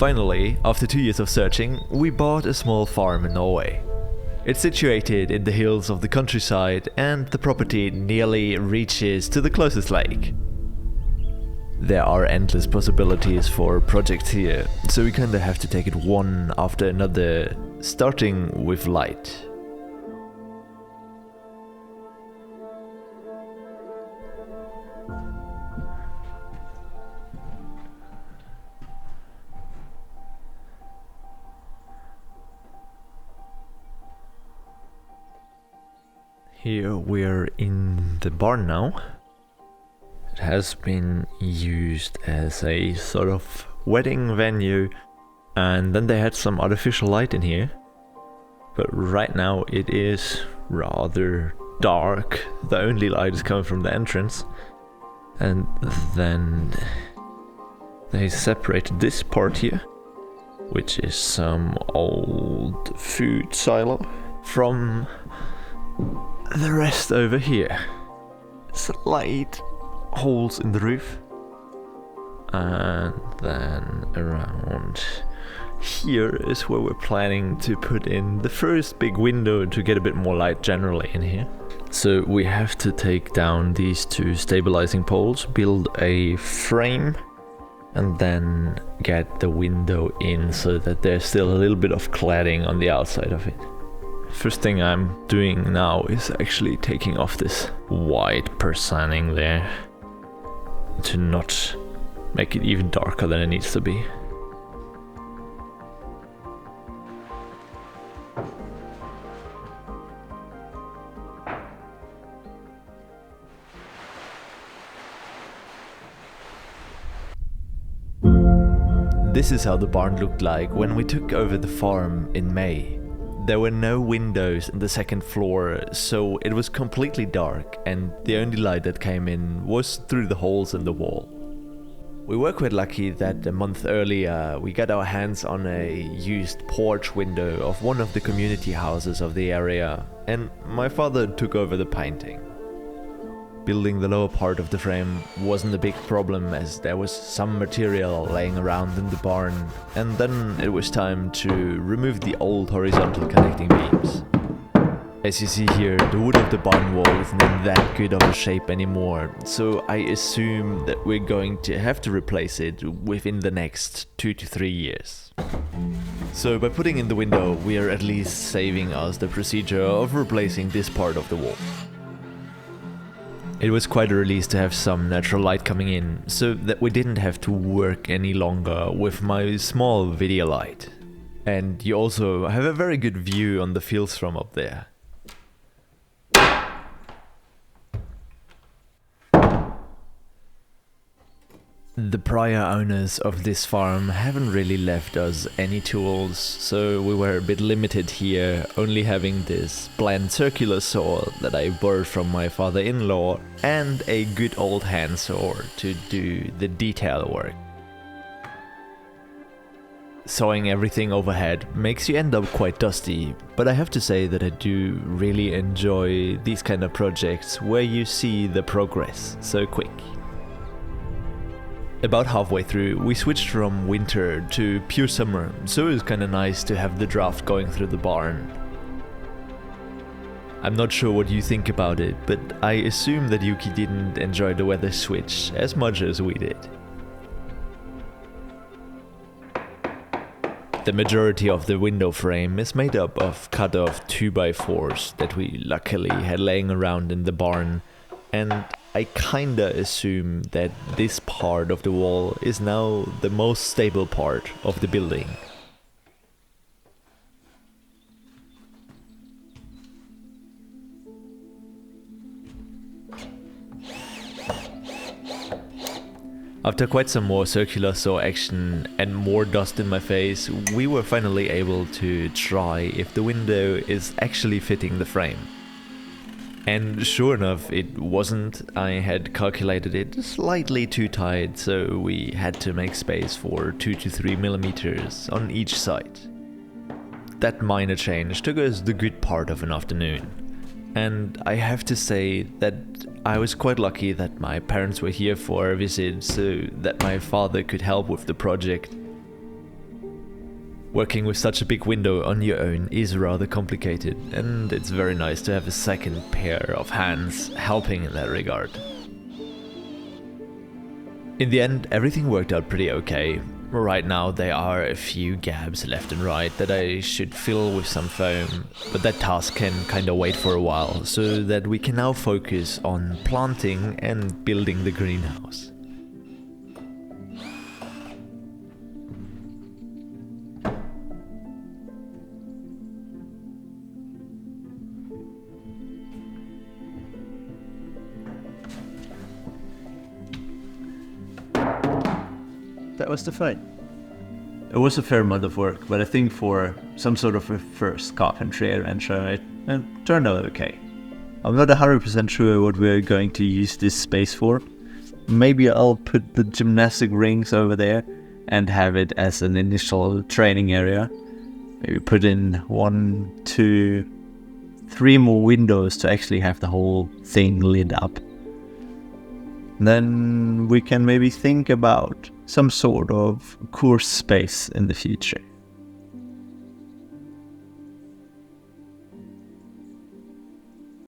Finally, after 2 years of searching, we bought a small farm in Norway. It's situated in the hills of the countryside and the property nearly reaches to the closest lake. There are endless possibilities for projects here, so we kinda have to take it one after another, starting with light. Here we're in the barn now. It has been used as a sort of wedding venue, and then they had some artificial light in here. But right now it is rather dark. The only light is coming from the entrance. And then they separated this part here, which is some old food silo, from the rest over here. Slight holes in the roof. And then around here is where we're planning to put in the first big window to get a bit more light generally in here. So we have to take down these two stabilizing poles, build a frame, and then get the window in so that there's still a little bit of cladding on the outside of it. First thing I'm doing now is actually taking off this white persianing there to not make it even darker than it needs to be. This is how the barn looked like when we took over the farm in May. There were no windows in the second floor, so it was completely dark, and the only light that came in was through the holes in the wall. We were quite lucky that a month earlier we got our hands on a used porch window of one of the community houses of the area, and my father took over the painting. Building the lower part of the frame wasn't a big problem, as there was some material laying around in the barn, and then it was time to remove the old horizontal connecting beams. As you see here, the wood of the barn wall isn't in that good of a shape anymore, so I assume that we're going to have to replace it within the next 2 to 3 years. So by putting in the window, we are at least saving us the procedure of replacing this part of the wall. It was quite a release to have some natural light coming in, so that we didn't have to work any longer with my small video light. And you also have a very good view on the fields from up there. The prior owners of this farm haven't really left us any tools, so we were a bit limited here, only having this bland circular saw that I borrowed from my father-in-law and a good old hand saw to do the detail work. Sawing everything overhead makes you end up quite dusty, but I have to say that I do really enjoy these kind of projects where you see the progress so quick. About halfway through, we switched from winter to pure summer, so it was kinda nice to have the draft going through the barn. I'm not sure what you think about it, but I assume that Yuki didn't enjoy the weather switch as much as we did. The majority of the window frame is made up of cut-off 2x4s that we luckily had laying around in the barn, and I kinda assume that this part of the wall is now the most stable part of the building. After quite some more circular saw action and more dust in my face, we were finally able to try if the window is actually fitting the frame. And sure enough, it wasn't. I had calculated it slightly too tight, so we had to make space for 2 to 3 millimeters on each side. That minor change took us the good part of an afternoon. And I have to say that I was quite lucky that my parents were here for a visit, so that my father could help with the project. Working with such a big window on your own is rather complicated, and it's very nice to have a second pair of hands helping in that regard. In the end, everything worked out pretty okay. Right now there are a few gaps left and right that I should fill with some foam, but that task can kinda wait for a while, so that we can now focus on planting and building the greenhouse. That was the fight. It was a fair amount of work, but I think for some sort of a first carpentry adventure, it turned out okay. I'm not 100% sure what we're going to use this space for. Maybe I'll put the gymnastic rings over there and have it as an initial training area. Maybe put in 1, 2, 3 more windows to actually have the whole thing lit up. Then we can maybe think about some sort of course space in the future.